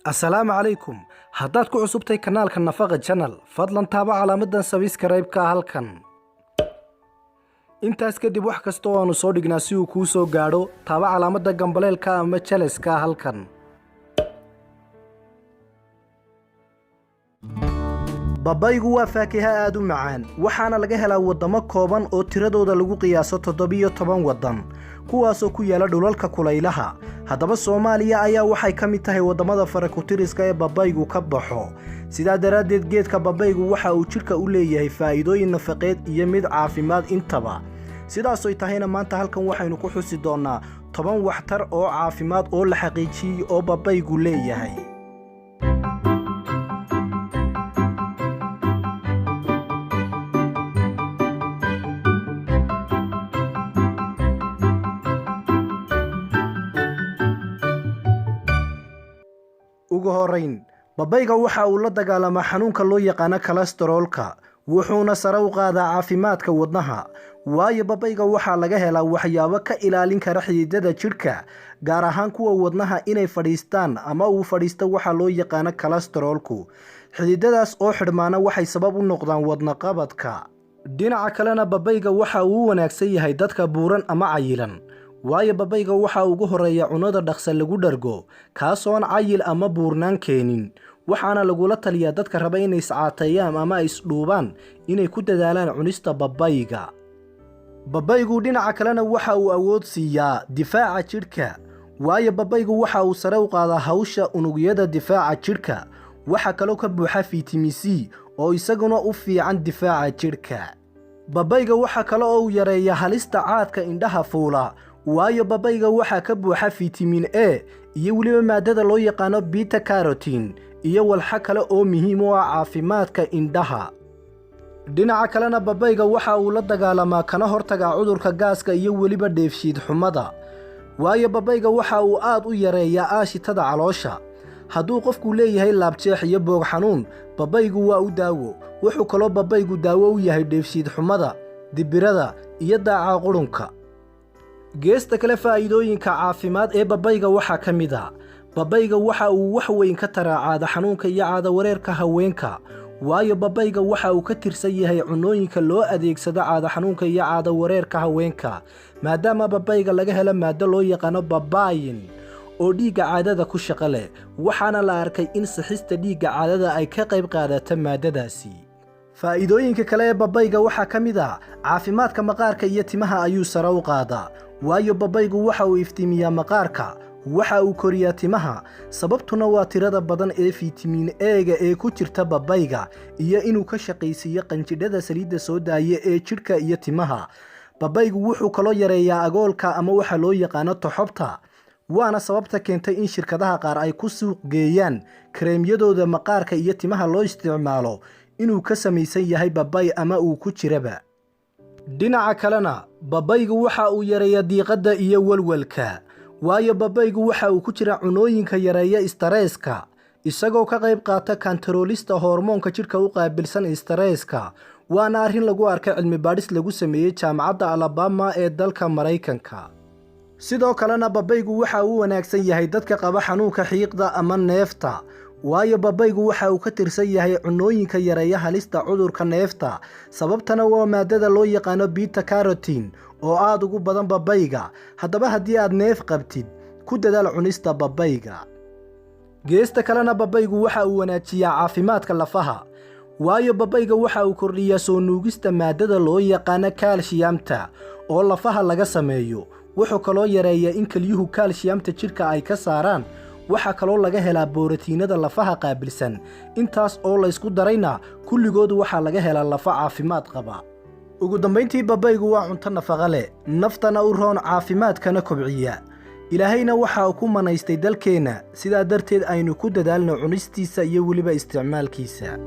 السلام عليكم. haddaad ku cusubtay kanaalka Nafaqa Channel fadlan taaba calaamadan subscribe-ka halkan. intaas kadib wax kasta oo aanu soo dhignaa si uu kuu soo gaadho taaba calaamada gambaleelka ama challenge-ka halkan. babaygu waa faakiha aad u macaan waxaana laga helaa wadamo kooban oo tiradooda lagu qiyaaso 17 wadan kuwaas oo ku yaala dhulalka kulaylaha. haddaba Soomaaliya ayaa waxay ka mid tahay wadamada farakutiriska ee babaygu ka baxo. sidaa daraadeed geedka babaygu waxa uu jirka u leeyahay faa'iidooyin nafaqeed iyo mid caafimaad intaba. sidaas oo tahayna maanta halkan waxaynu ku xusi doonaa 10 waxtar oo caafimaad oo la xaqiijiyay oo babaygu leeyahay. ugu horeyn babayga waxa uu la dagaalamaa xanuunka loo yaqaan cholesterolka wuxuuna sare u qaadaa caafimaadka wadnaha waayo babayga waxa laga helaa waxyaabo ka ilaalin kara xididada jirka gaar ahaan kuwa wadnaha inay fadhiistaan ama uu fadhiisto waxa loo yaqaan cholesterolku xididadaas oo xidhmaana waxay sabab u noqdaan wadna qabadka. dhinaca kalena babayga waxa uu wanaagsan yahay dadka buuran ama cayilan waayo babayga waxa ugu horeeya cunada dhaqso lagu dhargo kaasoon cayil ama buurnaan keenin waxaana lagula taliyaa dadka raba inay iscaateeyaan ama isdhuubaan inay ku dadaalaan cunista babayga. babaygu dhinaca kalena waxa uu awood siiyaa difaaca jirka waayo babaygu waxa uu sare u qaadaa hawsha unugyada difaaca jirka waxa kaloo ka buuxa vitamin C oo isaguna u fiican difaaca jirka. babayga waxa kale oo uu yareeyaa halista caadka indhaha fuula waayo babayga waxa ka buuxa vitamin A iyo waliba maadada loo yaqaan beta carotene iyo walxa kale oo muhiim u ah caafimaadka indhaha. dhinaca kalena babayga waxa uu la dagaalamaa kana hortaga cudurka gaaska iyo waliba dheefshiid xumada waayo babayga waxa uu aad u yareeyaa aashitada caloosha. hadduu qofku leeyahay laabjeex iyo boog xanuun babaygu waa u daawo wuxuu kaloo babaygu daawo u yahay dheefshiid xumada dibirada iyo daaca qurunka. geesta kale faa'iidooyinka caafimaad ee babayga waxa ka mid ah babayga waxa uu wax weyn ka taraacaada xanuunka iyo caado wareerka haweenka waayo babayga waxa uu ka tirsan yahay cunooyinka loo adeegsado caado xanuunka iyo caado wareerka haweenka maadaama babayga laga helo maado loo yaqaan babayin oo dhiigga caadada ku shaqo leh waxaana la arkay in saxista dhiigga caadada ay ka qayb qaadato maadadaasi. faa'iidooyinka kale ee babayga waxa ka mid ah caafimaadka maqaarka iyo timaha ayuu sare u qaadaa waayo babaygu waxa uu iftiimiyaa maqaarka waxa uu koriyaa timaha sababtuna waa tirada badan ee vitamin A-ga ee ku jirta babayga iyo inuu ka shaqaysiiyo qanjidhada saliidda soo daaya ee jirka iyo timaha. babaygu wuxuu kaloo yareeyaa agoolka ama waxa loo yaqaan toxobta waana sababta keentay in shirkadaha qaar ay ku suuq geeyaan kareemyadooda maqaarka iyo timaha loo isticmaalo inuu ka samaysan yahay babay ama uu ku jiraba. dhinaca kalena babaygu waxa uu yareeyaa diiqada iyo walwalka waayo babaygu waxa uu ku jira cunooyinka yareeya stresska isagoo ka qayb qaata kantaroolista hormoonka jirka u qaabilsan stresska waana arrin lagu arkay cilmi baadhis lagu sameeyay jaamacadda Alabama ee dalka Mareykanka. sidoo kalena babaygu waxa uu wanaagsan yahay dadka qaba xanuunka xiiqda ama neefta waayo babaygu waxa uu ka tirsan yahay cunooyinka yareeya halista cudurka neefta sababtana waa maadada loo yaqaan beta carotene oo aad ugu badan babayga. haddaba haddii aad neef qabtid ku dadaal cunista babayga. geesta kalena babaygu waxa uu wanaajiyaa caafimaadka lafaha waayo babayga waxa uu kordhiyaa soo nuugista maadada loo yaqaan calciumta oo lafaha laga sameeyo wuxuu kaloo yareeyaa in kelyuhu calciumta jirka ay ka saaraan waxa kaloo laga helaa borotiinada lafaha qaabilsan intaas oo la isku darayna kulligood waxa laga helaa lafa caafimaad qaba. ugu dambeyntii babaygu waa cunto nafaqo leh naftana u roon caafimaadkana kobciya ilaahayna waxa uu ku manaystay dalkeena sidaa darteed aynu ku dadaalno cunistiisa iyo waliba isticmaalkiisa.